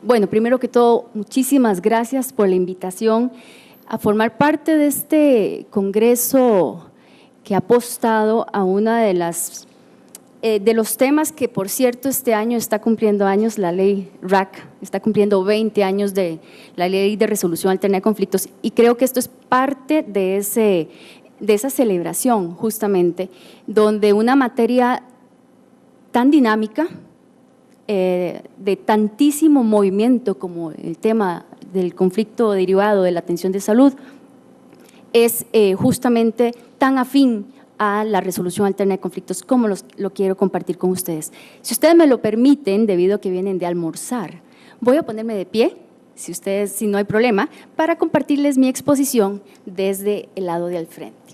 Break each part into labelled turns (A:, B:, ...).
A: Bueno, primero que todo, muchísimas gracias por la invitación a formar parte de este congreso que ha apostado a una de los temas que, por cierto, este año está cumpliendo años, la ley RAC, está cumpliendo 20 años de la ley de resolución alterna de conflictos, y creo que esto es parte de esa celebración, justamente, donde una materia tan dinámica, de tantísimo movimiento como el tema del conflicto derivado de la atención de salud, es justamente tan afín a la resolución alterna de conflictos como lo quiero compartir con ustedes. Si ustedes me lo permiten, debido a que vienen de almorzar, voy a ponerme de pie, si no hay problema, para compartirles mi exposición desde el lado de al frente.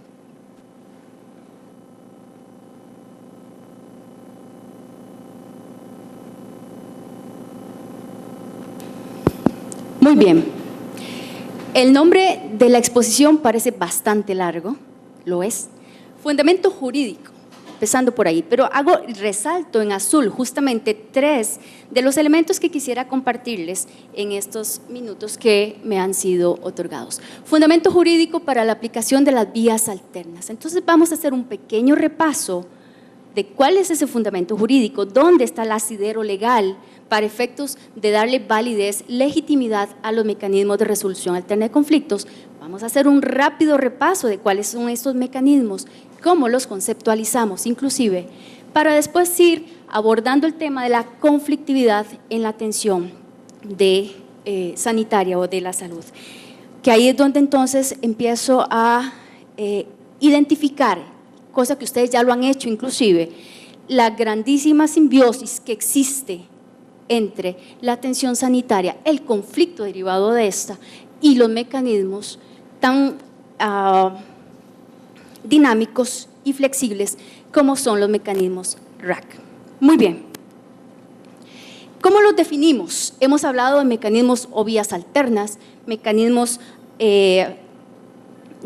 A: Muy bien, el nombre de la exposición parece bastante largo, lo es, fundamento jurídico, empezando por ahí, pero resalto en azul justamente 3 de los elementos que quisiera compartirles en estos minutos que me han sido otorgados. Fundamento jurídico para la aplicación de las vías alternas. Entonces vamos a hacer un pequeño repaso de cuál es ese fundamento jurídico, dónde está el asidero legal para efectos de darle validez, legitimidad a los mecanismos de resolución alterna de conflictos. Vamos a hacer un rápido repaso de cuáles son estos mecanismos, cómo los conceptualizamos inclusive, para después ir abordando el tema de la conflictividad en la atención sanitaria o de la salud, que ahí es donde entonces empiezo a identificar, cosa que ustedes ya lo han hecho inclusive, la grandísima simbiosis que existe entre la atención sanitaria, el conflicto derivado de esta y los mecanismos tan dinámicos y flexibles como son los mecanismos RAC. Muy bien. ¿Cómo los definimos? Hemos hablado de mecanismos o vías alternas, mecanismos de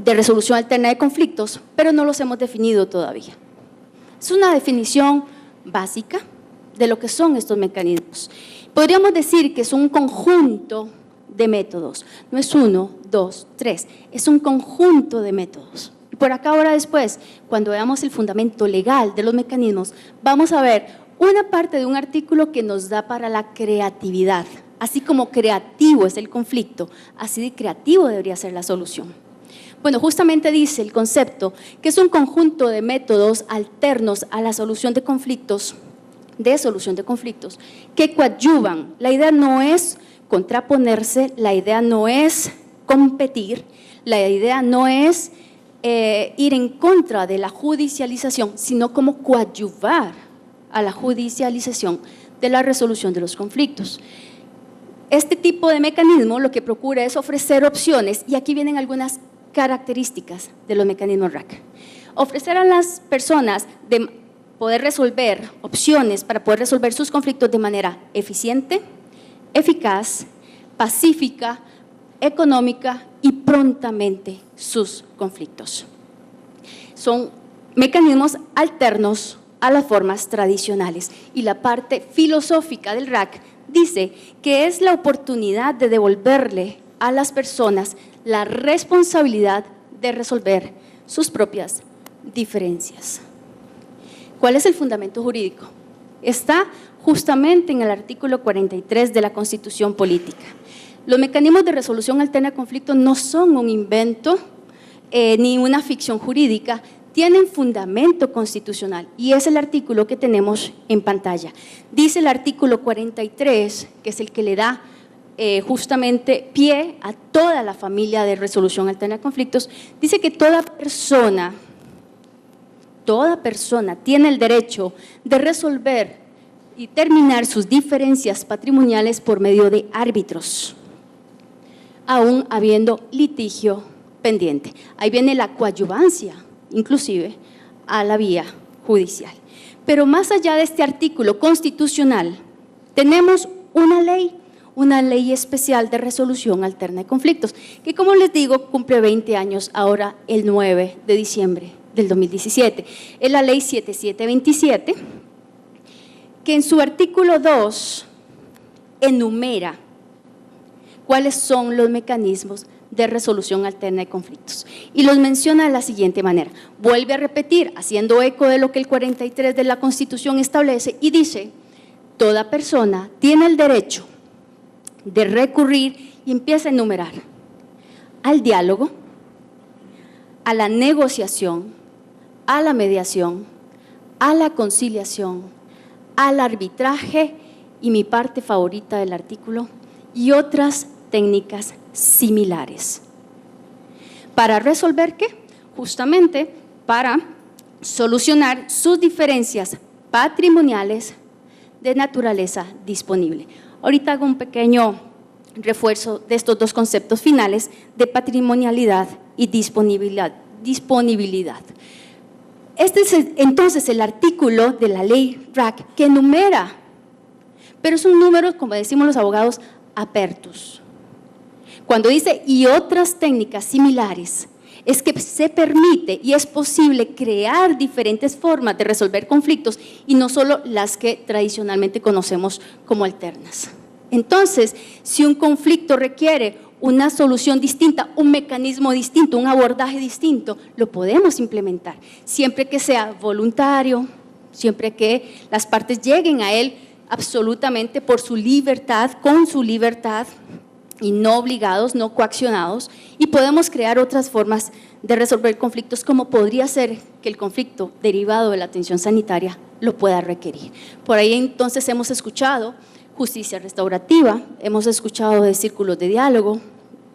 A: resolución alterna de conflictos, pero no los hemos definido todavía. Es una definición básica de lo que son estos mecanismos. Podríamos decir que es un conjunto de métodos, no es 1, 2, 3, es un conjunto de métodos. Y por acá ahora después, cuando veamos el fundamento legal de los mecanismos, vamos a ver una parte de un artículo que nos da para la creatividad. Así como creativo es el conflicto, así de creativo debería ser la solución. Bueno, justamente dice el concepto que es un conjunto de métodos alternos a la solución de conflictos, que coadyuvan. La idea no es contraponerse, la idea no es competir, la idea no es ir en contra de la judicialización, sino como coadyuvar a la judicialización de la resolución de los conflictos. Este tipo de mecanismo lo que procura es ofrecer opciones, y aquí vienen algunas características de los mecanismos RAC. Ofrecer a las personas de poder resolver opciones para poder resolver sus conflictos de manera eficiente, eficaz, pacífica, económica y prontamente sus conflictos. Son mecanismos alternos a las formas tradicionales, y la parte filosófica del RAC dice que es la oportunidad de devolverle a las personas la responsabilidad de resolver sus propias diferencias. ¿Cuál es el fundamento jurídico? Está justamente en el artículo 43 de la Constitución Política. Los mecanismos de resolución alterna de conflictos no son un invento ni una ficción jurídica, tienen fundamento constitucional, y es el artículo que tenemos en pantalla. Dice el artículo 43, que es el que le da justamente pie a toda la familia de resolución alterna de conflictos, dice que toda persona tiene el derecho de resolver y terminar sus diferencias patrimoniales por medio de árbitros, aún habiendo litigio pendiente. Ahí viene la coadyuvancia, inclusive, a la vía judicial. Pero más allá de este artículo constitucional, tenemos una ley especial de resolución alterna de conflictos, que, como les digo, cumple 20 años ahora el 9 de diciembre del 2017. Es la ley 7727, que en su artículo 2 enumera cuáles son los mecanismos de resolución alterna de conflictos. Y los menciona de la siguiente manera. Vuelve a repetir, haciendo eco de lo que el 43 de la Constitución establece, y dice: toda persona tiene el derecho de recurrir, y empieza a enumerar, al diálogo, a la negociación, a la mediación, a la conciliación, al arbitraje, y mi parte favorita del artículo, y otras técnicas similares. ¿Para resolver qué? Justamente para solucionar sus diferencias patrimoniales de naturaleza disponible. Ahorita hago un pequeño refuerzo de estos dos conceptos finales de patrimonialidad y disponibilidad. Este es entonces el artículo de la ley RAC que enumera, pero es un número, como decimos los abogados, apertus. Cuando dice y otras técnicas similares, es que se permite y es posible crear diferentes formas de resolver conflictos y no solo las que tradicionalmente conocemos como alternas. Entonces, si un conflicto requiere una solución distinta, un mecanismo distinto, un abordaje distinto, lo podemos implementar, siempre que sea voluntario, siempre que las partes lleguen a él absolutamente por su libertad, con su libertad, y no obligados, no coaccionados, y podemos crear otras formas de resolver conflictos, como podría ser que el conflicto derivado de la atención sanitaria lo pueda requerir. Por ahí entonces hemos escuchado justicia restaurativa, hemos escuchado de círculos de diálogo,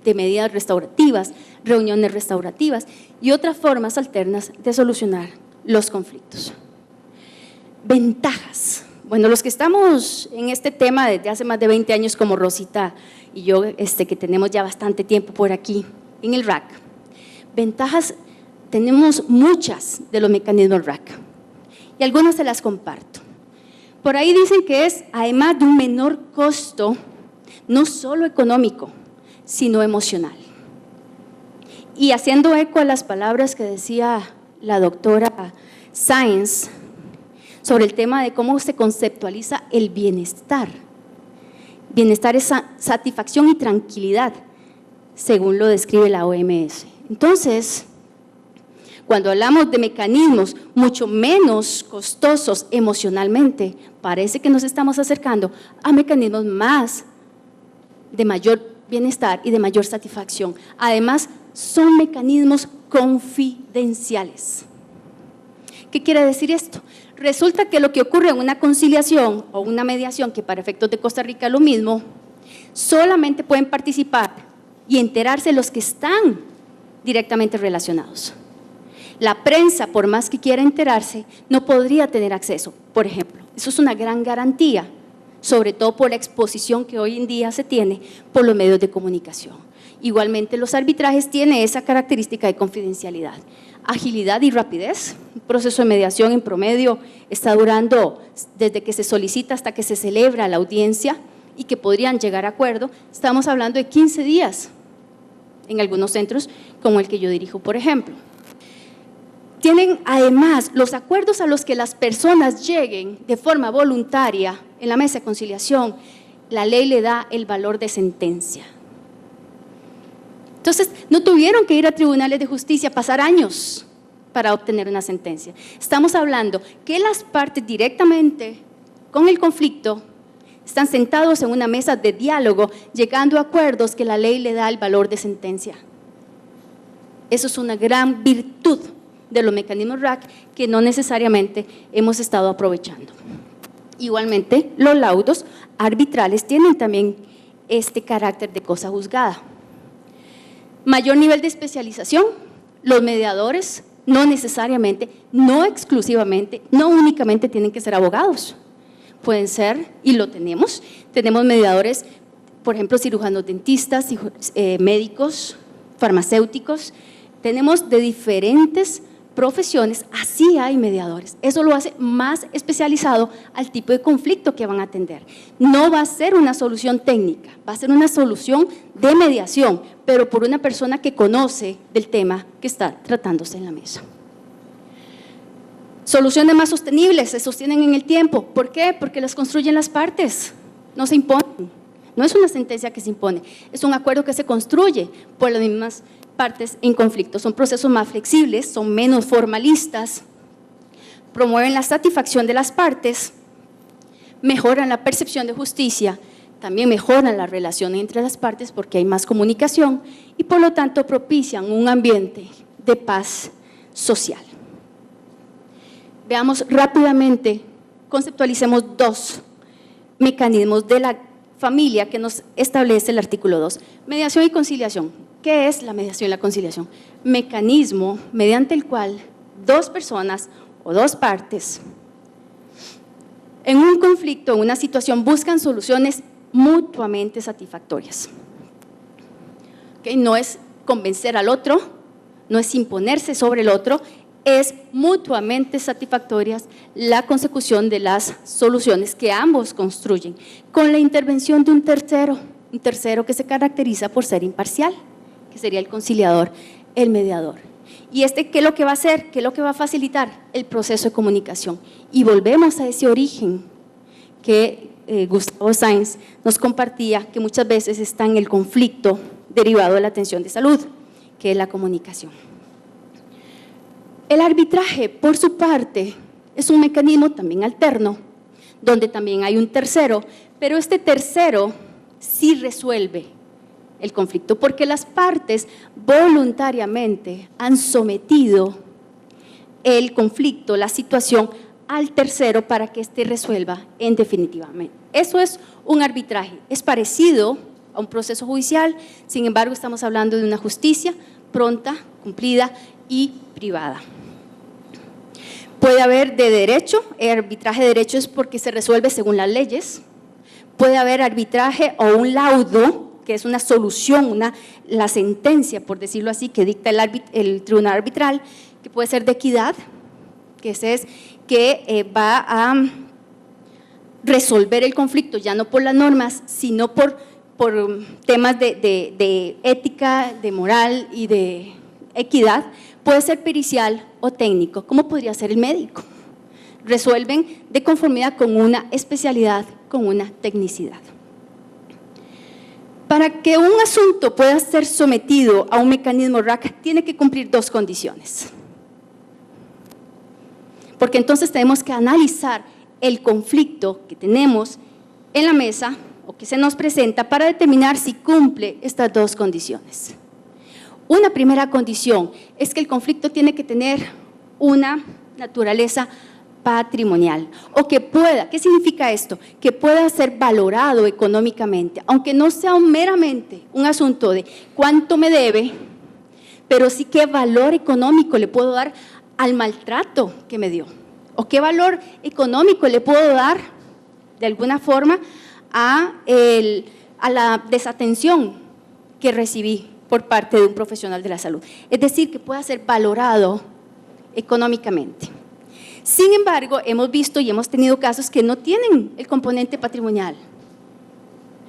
A: de medidas restaurativas, reuniones restaurativas y otras formas alternas de solucionar los conflictos. Ventajas. Bueno, los que estamos en este tema desde hace más de 20 años como Rosita y yo, que tenemos ya bastante tiempo por aquí en el RAC, ventajas tenemos muchas de los mecanismos RAC y algunas se las comparto. Por ahí dicen que es, además de un menor costo, no solo económico, sino emocional. Y haciendo eco a las palabras que decía la doctora Sáenz sobre el tema de cómo se conceptualiza el bienestar. Bienestar es satisfacción y tranquilidad, según lo describe la OMS. Entonces, cuando hablamos de mecanismos mucho menos costosos emocionalmente, parece que nos estamos acercando a mecanismos más de mayor bienestar y de mayor satisfacción. Además, son mecanismos confidenciales. ¿Qué quiere decir esto? Resulta que lo que ocurre en una conciliación o una mediación, que para efectos de Costa Rica es lo mismo, solamente pueden participar y enterarse los que están directamente relacionados. La prensa, por más que quiera enterarse, no podría tener acceso, por ejemplo. Eso es una gran garantía, sobre todo por la exposición que hoy en día se tiene por los medios de comunicación. Igualmente, los arbitrajes tienen esa característica de confidencialidad. Agilidad y rapidez. Un proceso de mediación en promedio está durando desde que se solicita hasta que se celebra la audiencia y que podrían llegar a acuerdo. Estamos hablando de 15 días en algunos centros, como el que yo dirijo, por ejemplo. Tienen además los acuerdos a los que las personas lleguen de forma voluntaria en la mesa de conciliación, la ley le da el valor de sentencia. Entonces, no tuvieron que ir a tribunales de justicia, pasar años para obtener una sentencia. Estamos hablando que las partes directamente con el conflicto están sentados en una mesa de diálogo, llegando a acuerdos que la ley le da el valor de sentencia. Eso es una gran virtud de los mecanismos RAC que no necesariamente hemos estado aprovechando. Igualmente, los laudos arbitrales tienen también este carácter de cosa juzgada. Mayor nivel de especialización, los mediadores no necesariamente, no exclusivamente, no únicamente tienen que ser abogados, pueden ser, y lo tenemos mediadores, por ejemplo, cirujanos dentistas, médicos, farmacéuticos, tenemos de diferentes profesiones, así hay mediadores. Eso lo hace más especializado al tipo de conflicto que van a atender. No va a ser una solución técnica, va a ser una solución de mediación, pero por una persona que conoce del tema que está tratándose en la mesa. Soluciones más sostenibles, se sostienen en el tiempo. ¿Por qué? Porque las construyen las partes. no se imponen, no es una sentencia que se impone, es un acuerdo que se construye por las mismas partes en conflicto. Son procesos más flexibles, son menos formalistas, promueven la satisfacción de las partes, mejoran la percepción de justicia, también mejoran la relación entre las partes porque hay más comunicación y por lo tanto propician un ambiente de paz social. Veamos rápidamente, conceptualicemos dos mecanismos de la familia que nos establece el artículo 2. Mediación y conciliación. ¿Qué es la mediación y la conciliación? Mecanismo mediante el cual dos personas o dos partes en un conflicto, en una situación, buscan soluciones mutuamente satisfactorias. ¿Okay? No es convencer al otro, no es imponerse sobre el otro, es mutuamente satisfactorias la consecución de las soluciones que ambos construyen, con la intervención de un tercero que se caracteriza por ser imparcial, que sería el conciliador, el mediador. ¿Y qué es lo que va a hacer? ¿Qué es lo que va a facilitar? El proceso de comunicación. Y volvemos a ese origen que Gustavo Sáenz nos compartía, que muchas veces está en el conflicto derivado de la atención de salud, que es la comunicación. El arbitraje, por su parte, es un mecanismo también alterno, donde también hay un tercero, pero este tercero sí resuelve el conflicto, porque las partes voluntariamente han sometido el conflicto, la situación, al tercero para que éste resuelva en definitivamente. Eso es un arbitraje, es parecido a un proceso judicial, sin embargo estamos hablando de una justicia pronta, cumplida y privada. Puede haber de derecho, el arbitraje de derecho es porque se resuelve según las leyes, puede haber arbitraje o un laudo, que es una solución, la sentencia, por decirlo así, que dicta el tribunal arbitral, que puede ser de equidad, que ese es que va a resolver el conflicto, ya no por las normas, sino por temas de ética, de moral y de equidad. Puede ser pericial o técnico, como podría ser el médico. Resuelven de conformidad con una especialidad, con una tecnicidad. Para que un asunto pueda ser sometido a un mecanismo RAC, tiene que cumplir dos condiciones. Porque entonces tenemos que analizar el conflicto que tenemos en la mesa o que se nos presenta para determinar si cumple estas dos condiciones. Una primera condición es que el conflicto tiene que tener una naturaleza patrimonial o que pueda, ¿qué significa esto? Que pueda ser valorado económicamente, aunque no sea meramente un asunto de cuánto me debe, pero sí qué valor económico le puedo dar al maltrato que me dio, o qué valor económico le puedo dar de alguna forma a la desatención que recibí por parte de un profesional de la salud. Es decir, que pueda ser valorado económicamente. Sin embargo, hemos visto y hemos tenido casos que no tienen el componente patrimonial,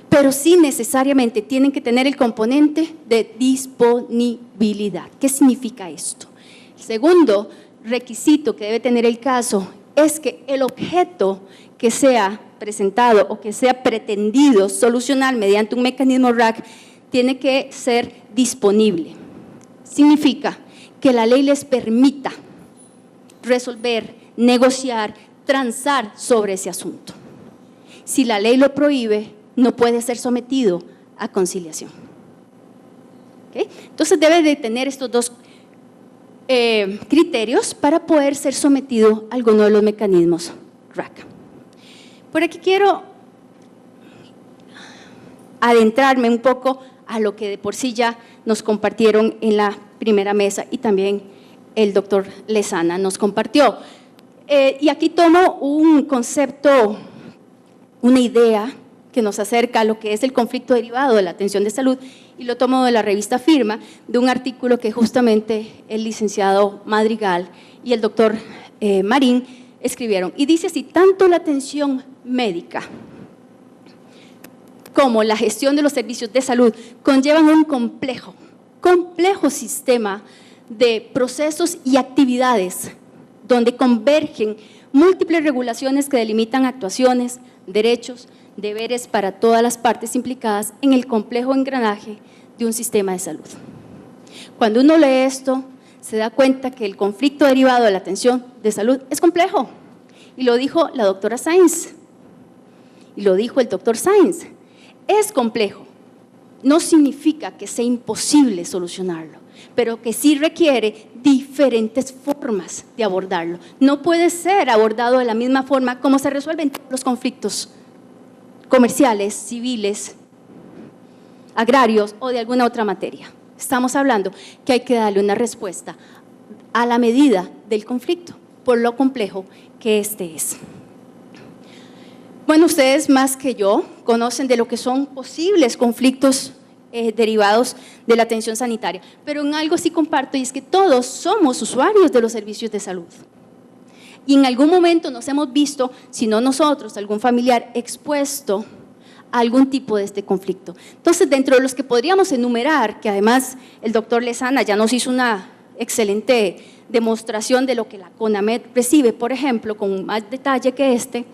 A: pero sí necesariamente tienen que tener el componente de disponibilidad. ¿Qué significa esto? El segundo requisito que debe tener el caso es que el objeto que sea presentado o que sea pretendido solucionar mediante un mecanismo RAC tiene que ser disponible. Significa que la ley les permita resolver, negociar, transar sobre ese asunto. Si la ley lo prohíbe, no puede ser sometido a conciliación. ¿Okay? Entonces debe de tener estos dos criterios para poder ser sometido a alguno de los mecanismos RAC. Por aquí quiero adentrarme un poco a lo que de por sí ya nos compartieron en la primera mesa y también el doctor Lezana nos compartió. Y aquí tomo un concepto, una idea que nos acerca a lo que es el conflicto derivado de la atención de salud y lo tomo de la revista Firma, de un artículo que justamente el licenciado Madrigal y el doctor Marín escribieron. Y dice así: tanto la atención médica como la gestión de los servicios de salud conllevan un complejo sistema de procesos y actividades donde convergen múltiples regulaciones que delimitan actuaciones, derechos, deberes para todas las partes implicadas en el complejo engranaje de un sistema de salud. Cuando uno lee esto, se da cuenta que el conflicto derivado de la atención de salud es complejo. Y lo dijo la doctora Sáenz, y lo dijo el doctor Sáenz. Es complejo. No significa que sea imposible solucionarlo, pero que sí requiere diferentes formas de abordarlo. No puede ser abordado de la misma forma como se resuelven los conflictos comerciales, civiles, agrarios o de alguna otra materia. Estamos hablando que hay que darle una respuesta a la medida del conflicto, por lo complejo que este es. Bueno, ustedes más que yo conocen de lo que son posibles conflictos derivados de la atención sanitaria, pero en algo sí comparto, y es que todos somos usuarios de los servicios de salud. Y en algún momento nos hemos visto, si no nosotros, algún familiar expuesto a algún tipo de este conflicto. Entonces, dentro de los que podríamos enumerar, que además el doctor Lezana ya nos hizo una excelente demostración de lo que la CONAMED recibe, por ejemplo, con más detalle que este,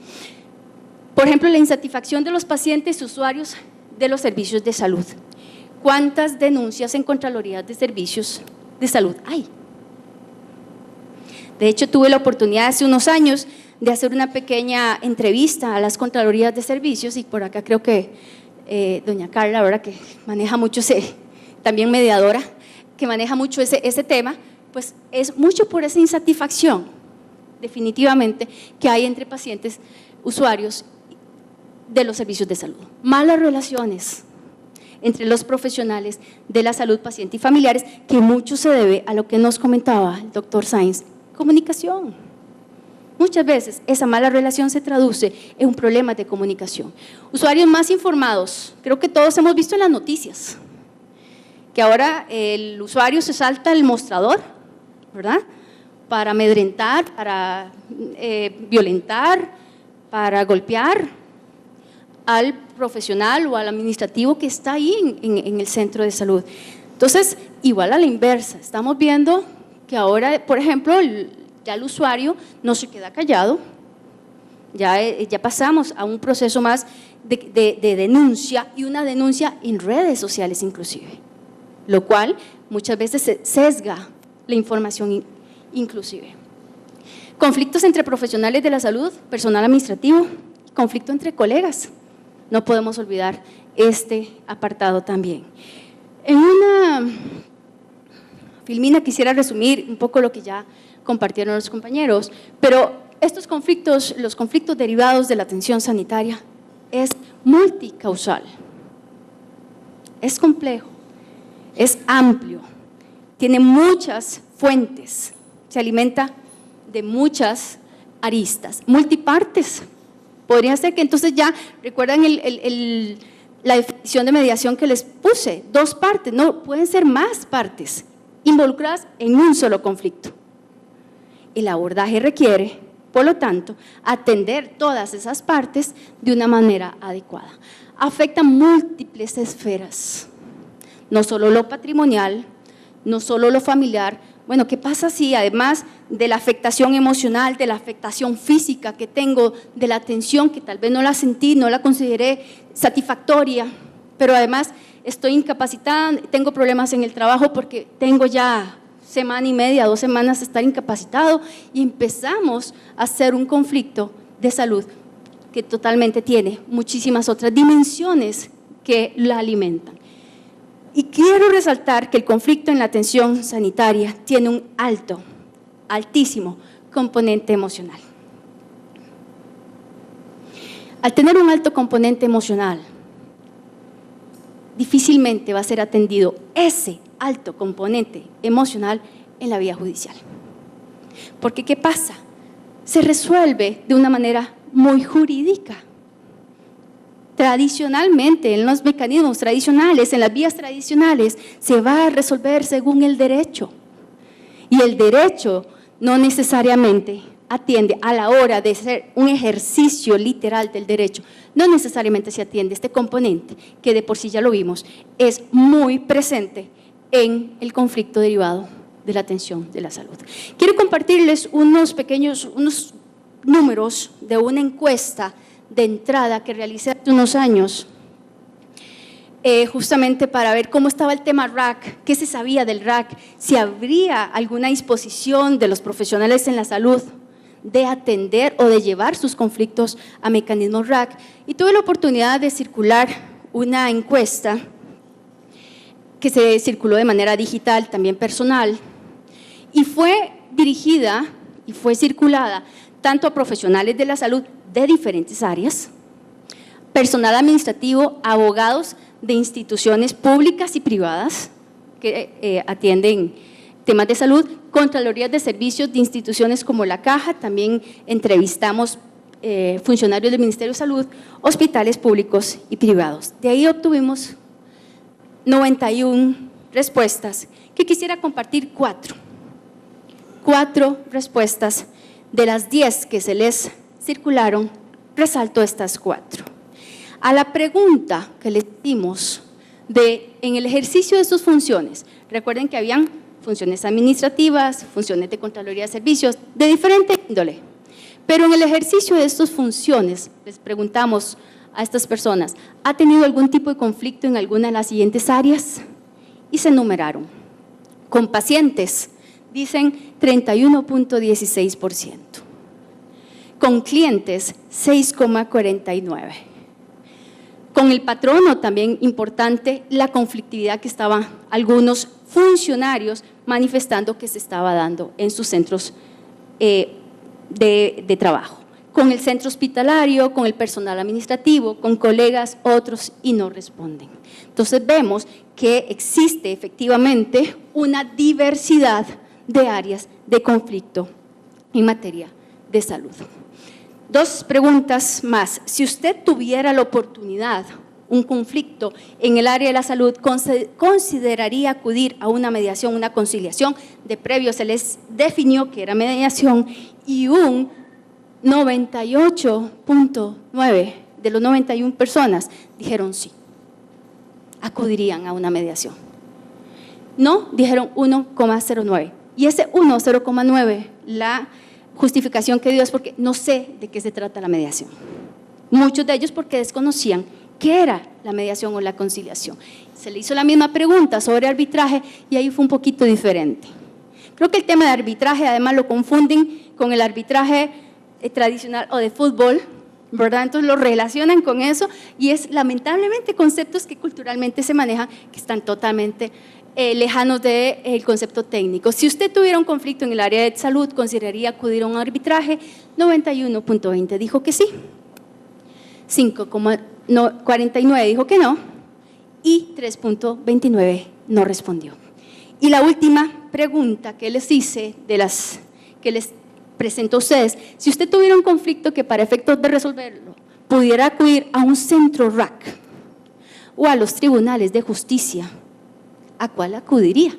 A: por ejemplo, la insatisfacción de los pacientes y usuarios de los servicios de salud. ¿Cuántas denuncias en Contraloría de Servicios de Salud hay? De hecho, tuve la oportunidad hace unos años de hacer una pequeña entrevista a las Contralorías de Servicios, y por acá creo que doña Carla, ahora que maneja mucho también mediadora, que maneja mucho ese tema, pues es mucho por esa insatisfacción, definitivamente, que hay entre pacientes, usuarios de los servicios de salud. Malas relaciones entre los profesionales de la salud, paciente y familiares, que mucho se debe a lo que nos comentaba el doctor Sáenz, comunicación. Muchas veces esa mala relación se traduce en un problema de comunicación. Usuarios más informados, creo que todos hemos visto en las noticias, que ahora el usuario se salta el mostrador, ¿verdad?, para amedrentar, para violentar, para golpear al profesional o al administrativo que está ahí en el centro de salud. Entonces, igual a la inversa, estamos viendo que ahora, por ejemplo, ya el usuario no se queda callado, ya pasamos a un proceso más de denuncia, y una denuncia en redes sociales inclusive, lo cual muchas veces se sesga la información inclusive. Conflictos entre profesionales de la salud, personal administrativo, conflicto entre colegas. No podemos olvidar este apartado también. En una filmina quisiera resumir un poco lo que ya compartieron los compañeros, pero estos conflictos, los conflictos derivados de la atención sanitaria, es multicausal, es complejo, es amplio, tiene muchas fuentes, se alimenta de muchas aristas, multipartes. Podría ser que entonces ya, recuerdan la definición de mediación que les puse, 2 partes, no, pueden ser más partes involucradas en un solo conflicto. El abordaje requiere, por lo tanto, atender todas esas partes de una manera adecuada. Afecta múltiples esferas, no solo lo patrimonial, no solo lo familiar. Bueno, ¿qué pasa si además de la afectación emocional, de la afectación física que tengo, de la atención que tal vez no la sentí, no la consideré satisfactoria, pero además estoy incapacitada, tengo problemas en el trabajo porque tengo ya semana y media, 2 semanas de estar incapacitado, y empezamos a hacer un conflicto de salud que totalmente tiene muchísimas otras dimensiones que la alimentan? Y quiero resaltar que el conflicto en la atención sanitaria tiene un altísimo componente emocional. Al tener un alto componente emocional, difícilmente va a ser atendido ese alto componente emocional en la vía judicial. Porque ¿qué pasa? Se resuelve de una manera muy jurídica. Tradicionalmente, en los mecanismos tradicionales, en las vías tradicionales, se va a resolver según el derecho. Y el derecho no necesariamente atiende a la hora de ser un ejercicio literal del derecho, no necesariamente se atiende este componente que de por sí ya lo vimos, es muy presente en el conflicto derivado de la atención de la salud. Quiero compartirles unos números de una encuesta de entrada que realicé hace unos años, justamente para ver cómo estaba el tema RAC, qué se sabía del RAC, si habría alguna disposición de los profesionales en la salud de atender o de llevar sus conflictos a mecanismos RAC. Y tuve la oportunidad de circular una encuesta que se circuló de manera digital, también personal, y fue dirigida y fue circulada tanto a profesionales de la salud de diferentes áreas, personal administrativo, abogados de instituciones públicas y privadas que atienden temas de salud, contralorías de servicios de instituciones como la Caja, también entrevistamos funcionarios del Ministerio de Salud, hospitales públicos y privados. De ahí obtuvimos 91 respuestas que quisiera compartir cuatro respuestas de las 10 que se les circularon, resalto estas 4. A la pregunta que le dimos en el ejercicio de sus funciones, recuerden que habían funciones administrativas, funciones de Contraloría de Servicios, de diferente índole, pero en el ejercicio de estas funciones les preguntamos a estas personas, ¿ha tenido algún tipo de conflicto en alguna de las siguientes áreas? Y se enumeraron. Con pacientes, dicen 31.16%. Con clientes, 6.49%. Con el patrono, también importante, la conflictividad que estaban algunos funcionarios manifestando que se estaba dando en sus centros de trabajo. Con el centro hospitalario, con el personal administrativo, con colegas, otros, y no responden. Entonces vemos que existe efectivamente una diversidad de áreas de conflicto en materia de salud. 2 preguntas más. Si usted tuviera la oportunidad, un conflicto en el área de la salud, ¿consideraría acudir a una mediación, una conciliación? De previo se les definió que era mediación y un 98.9 de los 91 personas dijeron sí, acudirían a una mediación. No, dijeron 1,09. Y ese 0,9, la justificación que dio es porque no sé de qué se trata la mediación. Muchos de ellos porque desconocían qué era la mediación o la conciliación. Se le hizo la misma pregunta sobre arbitraje y ahí fue un poquito diferente. Creo que el tema de arbitraje además lo confunden con el arbitraje tradicional o de fútbol, ¿verdad? Entonces lo relacionan con eso y es lamentablemente conceptos que culturalmente se manejan que están totalmente lejanos del concepto técnico. Si usted tuviera un conflicto en el área de salud, ¿consideraría acudir a un arbitraje? 91.20 dijo que sí, 5,49 dijo que no y 3.29 no respondió. Y la última pregunta que les hice, de las que les presento a ustedes, si usted tuviera un conflicto que para efectos de resolverlo pudiera acudir a un centro RAC o a los tribunales de justicia, ¿a cuál acudiría?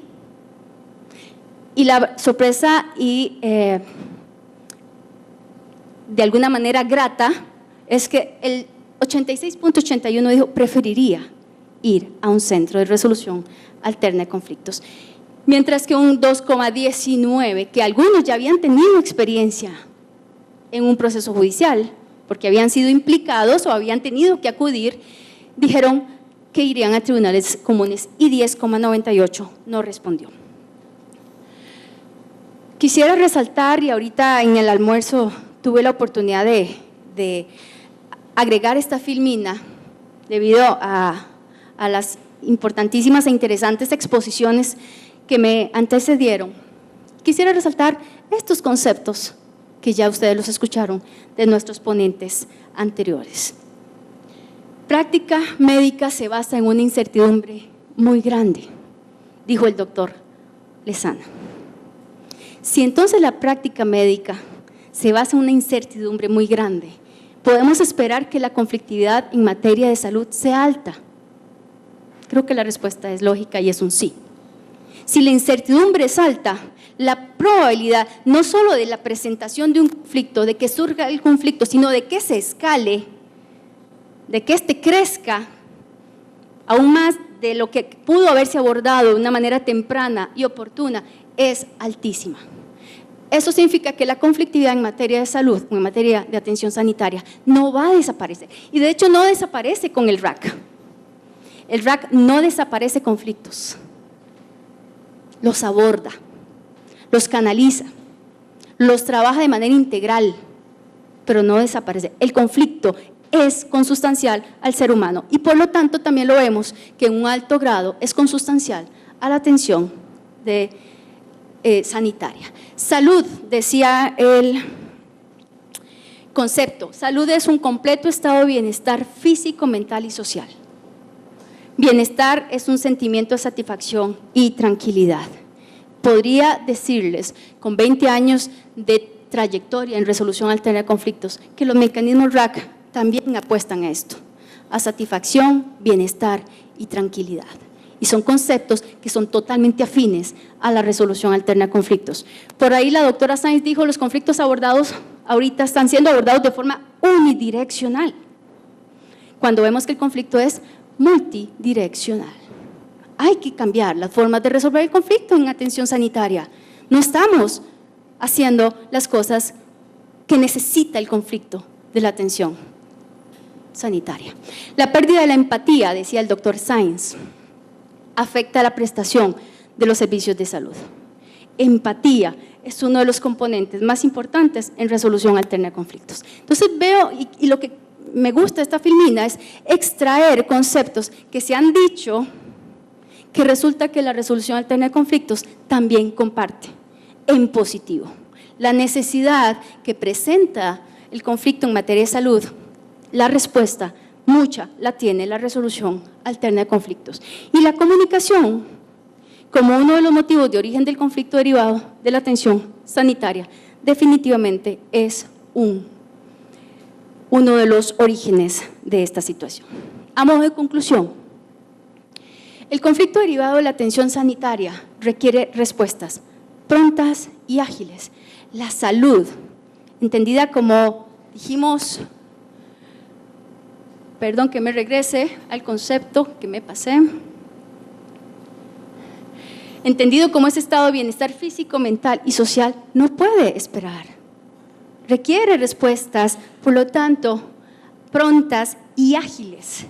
A: Y la sorpresa y de alguna manera grata es que el 86.81 dijo preferiría ir a un centro de resolución alterna de conflictos, mientras que un 2,19, que algunos ya habían tenido experiencia en un proceso judicial, porque habían sido implicados o habían tenido que acudir, dijeron que irían a tribunales comunes y 10,98 no respondió. Quisiera resaltar, y ahorita en el almuerzo tuve la oportunidad de agregar esta filmina debido a las importantísimas e interesantes exposiciones que me antecedieron. Quisiera resaltar estos conceptos que ya ustedes los escucharon de nuestros ponentes anteriores. Práctica médica se basa en una incertidumbre muy grande, dijo el doctor Lezana. Si entonces la práctica médica se basa en una incertidumbre muy grande, podemos esperar que la conflictividad en materia de salud sea alta. Creo que la respuesta es lógica y es un sí. Si la incertidumbre es alta, la probabilidad no solo de la presentación de un conflicto, de que surja el conflicto, sino de que se escale, de que éste crezca aún más de lo que pudo haberse abordado de una manera temprana y oportuna, es altísima. Eso significa que la conflictividad en materia de salud, en materia de atención sanitaria, no va a desaparecer. Y de hecho no desaparece con el RAC. El RAC no desaparece conflictos. Los aborda, los canaliza, los trabaja de manera integral, pero no desaparece. El conflicto es consustancial al ser humano y por lo tanto también lo vemos que en un alto grado es consustancial a la atención sanitaria. Salud, decía el concepto, salud es un completo estado de bienestar físico, mental y social. Bienestar es un sentimiento de satisfacción y tranquilidad. Podría decirles, con 20 años de trayectoria en resolución alterna de conflictos, que los mecanismos RAC también apuestan a esto, a satisfacción, bienestar y tranquilidad. Y son conceptos que son totalmente afines a la resolución alterna de conflictos. Por ahí la doctora Sainz dijo, los conflictos abordados ahorita están siendo abordados de forma unidireccional, cuando vemos que el conflicto es multidireccional. Hay que cambiar las formas de resolver el conflicto en atención sanitaria. No estamos haciendo las cosas que necesita el conflicto de la atención sanitaria. La pérdida de la empatía, decía el doctor Sainz, afecta la prestación de los servicios de salud. Empatía es uno de los componentes más importantes en resolución alterna de conflictos. Entonces veo, y lo que me gusta de esta filmina es extraer conceptos que se han dicho que resulta que la resolución alterna de conflictos también comparte en positivo. La necesidad que presenta el conflicto en materia de salud, la respuesta mucha la tiene la resolución alterna de conflictos. Y la comunicación, como uno de los motivos de origen del conflicto derivado de la atención sanitaria, definitivamente es uno de los orígenes de esta situación. A modo de conclusión, el conflicto derivado de la atención sanitaria requiere respuestas prontas y ágiles. La salud, entendida como, dijimos, perdón que me regrese al concepto que me pasé, entendido como ese estado de bienestar físico, mental y social, no puede esperar. Requiere respuestas, por lo tanto, prontas y ágiles,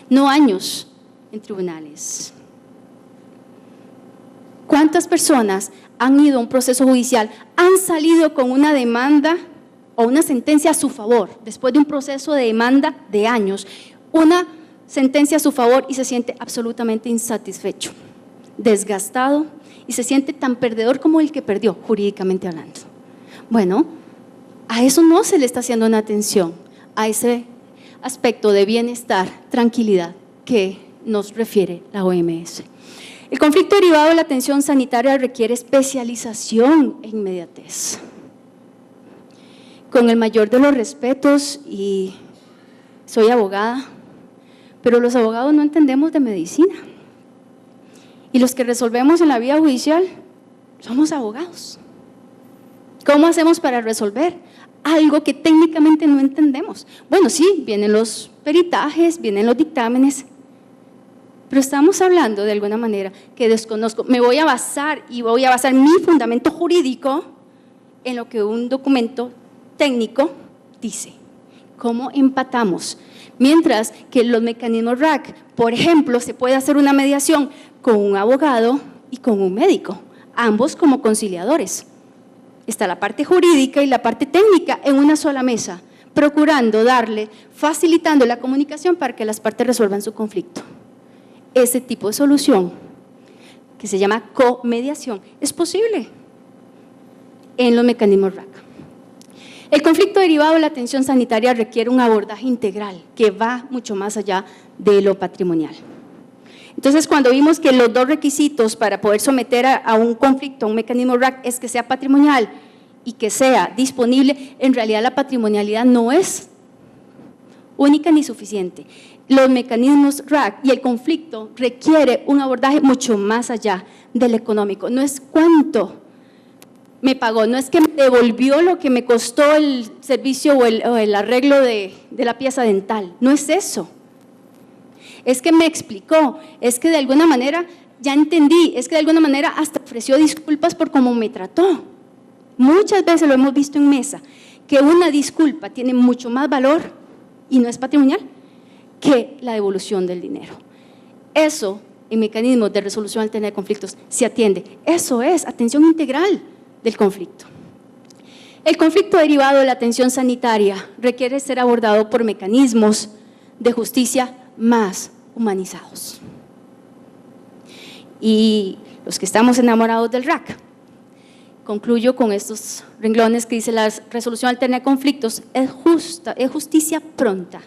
A: no años en tribunales. ¿Cuántas personas han ido a un proceso judicial, han salido con una demanda o una sentencia a su favor, después de un proceso de demanda de años, una sentencia a su favor y se siente absolutamente insatisfecho, desgastado y se siente tan perdedor como el que perdió, jurídicamente hablando? Bueno, a eso no se le está haciendo una atención, a ese aspecto de bienestar, tranquilidad que nos refiere la OMS. El conflicto derivado de la atención sanitaria requiere especialización e inmediatez. Con el mayor de los respetos, y soy abogada, pero los abogados no entendemos de medicina. Y los que resolvemos en la vía judicial somos abogados. ¿Cómo hacemos para resolver algo que técnicamente no entendemos? Bueno, sí, vienen los peritajes, vienen los dictámenes, pero estamos hablando de alguna manera que desconozco. Me voy a basar y voy a basar mi fundamento jurídico en lo que un documento técnico dice. ¿Cómo empatamos? Mientras que los mecanismos RAC, por ejemplo, se puede hacer una mediación con un abogado y con un médico, ambos como conciliadores. Está la parte jurídica y la parte técnica en una sola mesa, procurando facilitando la comunicación para que las partes resuelvan su conflicto. Ese tipo de solución, que se llama comediación, es posible en los mecanismos RAC. El conflicto derivado de la atención sanitaria requiere un abordaje integral que va mucho más allá de lo patrimonial. Entonces, cuando vimos que los dos requisitos para poder someter a un conflicto, a un mecanismo RAC, es que sea patrimonial y que sea disponible, en realidad la patrimonialidad no es única ni suficiente. Los mecanismos RAC y el conflicto requiere un abordaje mucho más allá del económico. No es cuánto me pagó, no es que me devolvió lo que me costó el servicio o el arreglo de la pieza dental, no es eso. Es que me explicó, es que de alguna manera ya entendí, es que de alguna manera hasta ofreció disculpas por cómo me trató. Muchas veces lo hemos visto en mesa, que una disculpa tiene mucho más valor y no es patrimonial que la devolución del dinero. Eso, en mecanismos de resolución alterna de conflictos, se atiende. Eso es atención integral del conflicto. El conflicto derivado de la atención sanitaria requiere ser abordado por mecanismos de justicia más humanizados. Y los que estamos enamorados del RAC, concluyo con estos renglones que dice: la resolución alterna de conflictos es justa, es justicia pronta,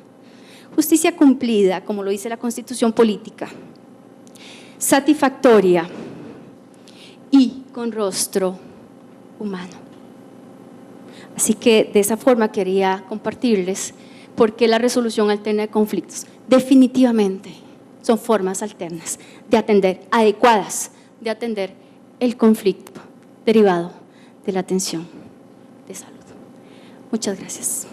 A: justicia cumplida, como lo dice la Constitución política, satisfactoria y con rostro humano. Así que de esa forma quería compartirles por qué la resolución alterna de conflictos definitivamente son formas alternas de atender, adecuadas de atender el conflicto derivado de la atención de salud. Muchas gracias.